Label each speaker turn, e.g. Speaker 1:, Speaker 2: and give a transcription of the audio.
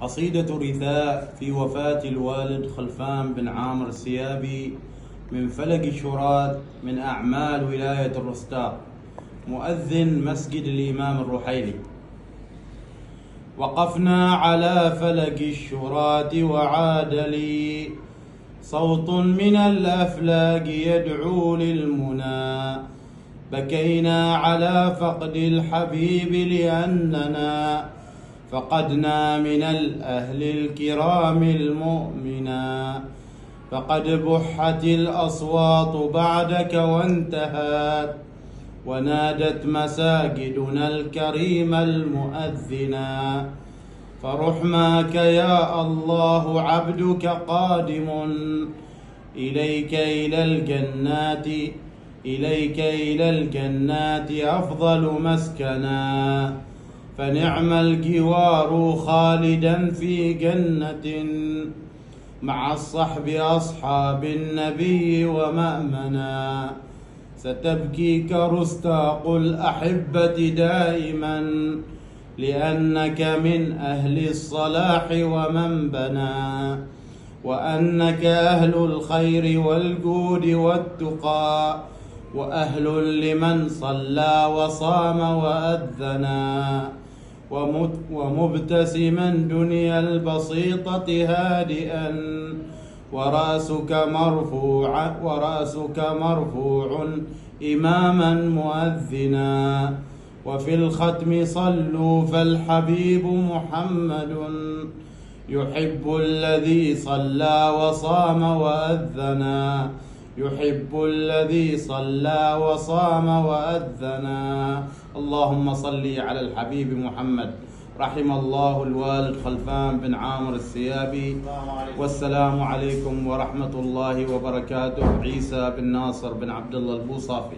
Speaker 1: قصيدة رثاء في وفاة الوالد خلفان بن عامر السيابي من فلق الشراد من أعمال ولاية الرستاق، مؤذن مسجد الإمام الرحيلي. وقفنا على فلق الشراد وعاد لي صوت من الأفلاك يدعو للمنى، بكينا على فقد الحبيب لأننا فقدنا من الأهل الكرام المؤمنا، فقد بحت الأصوات بعدك وانتهت ونادت مساجدنا الكريم المؤذنا، فرحماك يا الله عبدك قادم إليك إلى الجنات أفضل مسكنا، فنعم الجوار خالدا في جنة مع الصحب أصحاب النبي ومأمنا، ستبكيك رستاق الأحبة دائما لأنك من أهل الصلاح ومن بنى، وأنك أهل الخير والجود والتقى، وأهل لمن صلى وصام وأذنا، ومبتسما دنيا البسيطة هادئا ورأسك مرفوع إماما مؤذنا، وفي الختم صلوا فالحبيب محمد يحب الذي صلى وصام وأذنا، يحب الذي صلى وصام وأذنا. اللهم صل على الحبيب محمد. رحم الله الوالد خلفان بن عامر السيابي. والسلام عليكم ورحمة الله وبركاته. عيسى بن ناصر بن عبد الله البوصافي.